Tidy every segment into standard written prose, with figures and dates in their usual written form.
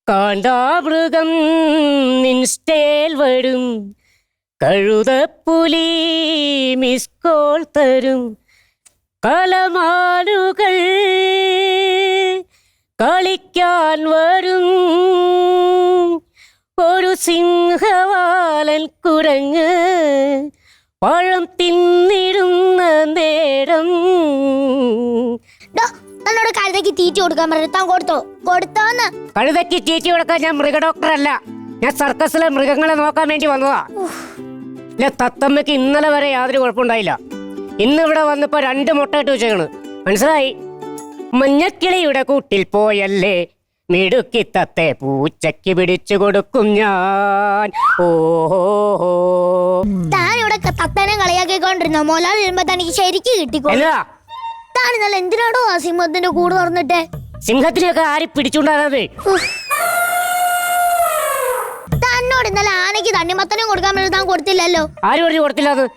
കാണ്ടാമൃഗം നിൻസ്റ്റേൽ വരും, കഴുതപ്പുലി മിസ്കോൾ തരും, കലമാനുകൾ കളിക്കാൻ വരും, ഒരു സിംഹവാലൻ കുരങ്ങ് പഴം തിന്നിടുന്ന നേരം. എന്നോട് കഴുതയ്ക്ക് തീറ്റ കൊടുക്കാൻ പറഞ്ഞു, താൻ കൊടുത്തോന്ന്. കഴുതയ്ക്ക് തീറ്റ കൊടുക്കാൻ ഞാൻ മൃഗഡോക്ടറല്ല, ഞാൻ സർക്കസിലെ മൃഗങ്ങളെ നോക്കാൻ വേണ്ടി വന്നതാ. ഇല്ല, തത്തമ്മയ്ക്ക് ഇന്നലെ വരെ യാതൊരു കുഴപ്പമുണ്ടായില്ല. ഇന്നിവിടെ വന്നപ്പോ 2 മുട്ട ഇട്ട് വെച്ചേക്കണ്, മനസ്സിലായി. മഞ്ഞക്കിളിയുടെ കൂട്ടിൽ പോയല്ലേ മിടുക്കി തത്തെ പൂച്ചയ്ക്ക് പിടിച്ചു കൊടുക്കും ഞാൻ. ഓഹോ, താനിവിടെ തത്തനെ കളിയാക്കിക്കൊണ്ടിരുന്നോ? മോലാൽ വരുമ്പോ തനിക്ക് ശരിക്ക് കിട്ടിക്കോ. താൻ ഇന്നലെ എന്തിനാടോ ആ സിംഹത്തിന്റെ കൂട് തുറന്നിട്ട്? സിംഹത്തിനെയൊക്കെ ആര് പിടിച്ചുണ്ടാകാതെ? തന്നോട് ഇന്നലെ ആനയ്ക്ക് തണ്ണിമത്തനും കൊടുക്കാൻ വേണ്ടി താൻ കൊടുത്തില്ലല്ലോ. ആര് പറഞ്ഞു കൊടുത്തില്ലാന്ന്?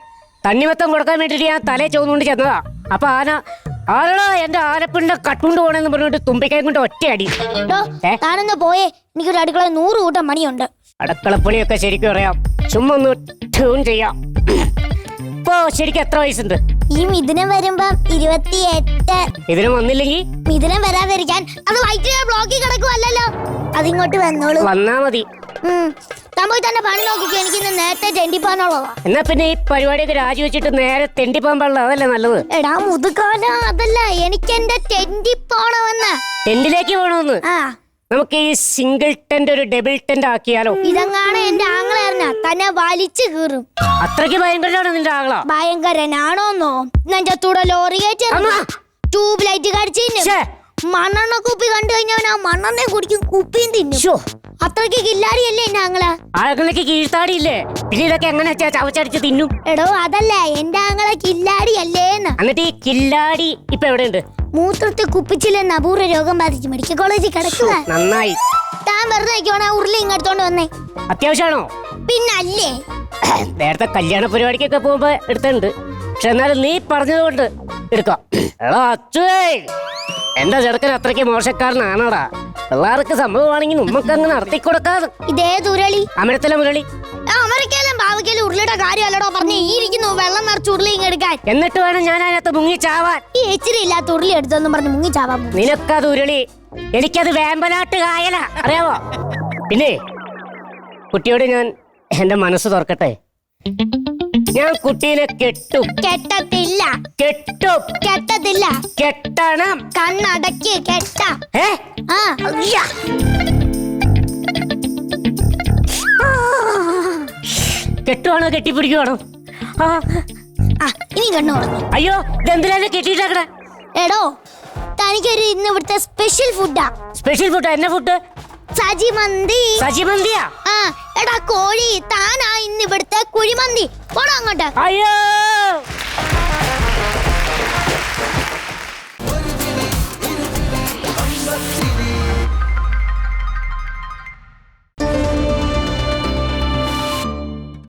തണ്ണിമത്തം കൊടുക്കാൻ വേണ്ടിട്ട് ഞാൻ തലേ ചോന്നുകൊണ്ട് ചെന്നതാ. അപ്പൊ ആരാ എന്റെ ആനപ്പിണ്ട കട്ടുകൊണ്ട് പോണെന്ന് പറഞ്ഞിട്ട് തുമ്പിക്കൈ കൊണ്ട് ഒറ്റയടി. താനൊന്ന് പോയേ, എനിക്കൊരു അടുക്കള 100 കൂട്ടം മണിയുണ്ട്. അടുക്കളപ്പണിയൊക്കെ ശരിക്കും അറിയാം, ചുമ്മാ ഒന്ന് ട്യൂൺ ചെയ്യാം. ഇപ്പൊ ശരിക്കും എത്ര വയസ്സുണ്ട്? ഈ മിഥുനം വരുമ്പോ 28. ഇതിനും വന്നില്ലെങ്കിൽ മിഥുനം വരാതിരിക്കാൻ അത് വയറ്റിൽ ബ്ലോക്കിൽ കിടക്കുവല്ലോ, അതിങ്ങോട്ട് വന്നോളൂ. വന്നാ മതി. താൻ പോയി തന്നെ പണി നോക്കിക്കോ, എനിക്ക് ഇന്ന് നേരത്തെ തെണ്ടിപ്പാനുള്ളതാ. എന്നാ പിന്നെ ഈ പരിപാടിയൊക്കെ രാജിവെച്ചിട്ട് നേരെ തെണ്ടിപ്പാൻ പാടില്ല, അതല്ലേ നല്ലത്? എടാ മുതുകാല, അതല്ല, എനിക്ക് എന്റെ തെണ്ടിപ്പോണമെന്ന്. ടെന്റിലേക്ക് പോണോന്ന്? നമുക്ക് ഈ സിംഗിൾ ടെന്റ് ഒരു ഡബിൾ ടെന്റ് ആക്കിയാലോ? ഇതങ്ങാണ് എന്റെ ആങ്ങളറിഞ്ഞ തന്നെ വലിച്ചു കീറും. അത്രയ്ക്ക് ഭയങ്കരനാണോ നിന്റെ ആങ്ങള? ഭയങ്കരനാണോന്നോ? നെഞ്ചത്തൂടെ ലോറി ട്യൂബ് ലൈറ്റ് കടിച്ചു മണ്ണെണ്ണ കുപ്പി കണ്ടു കഴിഞ്ഞാൽ ആ മണ്ണെണ്ണ കുടിക്കും, കുപ്പിയും തിന്നും. അത്രയ്ക്ക് കില്ലാടിയല്ലേ എന്റെ ആങ്ങള. ആങ്ങളക്ക് കീഴ്ത്താടിയില്ലേ? പിന്നെ ഇതൊക്കെ എങ്ങനെ ചവച്ചടിച്ച് തിന്നും? എടോ അതല്ല, എന്റെ ആങ്ങള കില്ലാടിയല്ലേന്ന്. എന്നിട്ട് ഈ കില്ലാടി ഇപ്പൊ എവിടെയുണ്ട്? മൂത്രത്തെ കുപ്പിച്ചില്ലെന്ന് അപൂർവ രോഗം ബാധിച്ച് മെഡിക്കൽ കോളേജിൽ കിടക്കുക. നന്നായി. താൻ വെറുതെ നിൽക്കുവാണെ ഉരുളി ഇങ്ങെടുത്തോണ്ട് വന്നേ. അത്യാവശ്യമാണോ? പിന്നല്ലേ. നേരത്തെ കല്യാണ പരിപാടിക്കൊക്കെ പോകുമ്പോ എടുത്തിട്ടുണ്ട്, പക്ഷെ എന്നാലും നീ പറഞ്ഞതുകൊണ്ട് എടുക്കാം. എടാ അച്ചുവേ, എന്റെ ചെറുക്കൻ അത്രയ്ക്ക് മോശക്കാരനാണോടാ? പിള്ളേർക്ക് സംഭവമാണെങ്കിൽ നമുക്ക് അങ്ങ് നടത്തിക്കൊടുക്കാതെ. ഇതേ ഉരുളി? അമരത്തിലെ മുരളി. അമരക്കയിലും ബാവക്കയിലും ഉരുളിയുടെ കാര്യമല്ലടോ പറഞ്ഞേ. ഈ ഇരിക്കുന്നു വെള്ളം നിറച്ച് ഉരുളി ഇങ്ങെടുക്കാൻ. എന്നിട്ട് വേണം ഞാൻ അതിനകത്ത് മുങ്ങി ചാവാൻ. ഈ എച്ചിരി ഇല്ലാത്ത ഉരുളി എടുത്തെന്നും പറഞ്ഞ് മുങ്ങി ചാവാൻ. നിനക്കത് ഉരുളി, എനിക്കത് വേമ്പനാട്ട് കായല, അറിയാവോ? പിന്നെ കുട്ടിയോട് ഞാൻ എന്റെ മനസ്സ് തുറക്കട്ടെ, ഞാൻ കുട്ടീനെ കെട്ടും. കെട്ടത്തില്ല. കെട്ടും. കെട്ടത്തില്ല. കെട്ടണം. കണ്ണടക്കി കെട്ടാം. കെട്ടുവാണോ കെട്ടിപ്പിടിക്കുവാണോ? ഇനി കണ്ണു പറഞ്ഞു. അയ്യോ, ഇതെന്തിനാണ് കെട്ടിയിട്ടാക്കണേ? എടോ തനിക്കൊരു ഇന്ന് ഇവിടുത്തെ സ്പെഷ്യൽ ഫുഡാ. സ്പെഷ്യൽ ഫുഡാ? എന്നെ ഫുഡ്? സജിമന്തി. സജിമന്തിയാ? എടാ കോഴി, താനാ ഇന്ന് ഇവിടുത്തെ കുഴിമന്തി. പോടാ അങ്ങോട്ട്. അയ്യോ.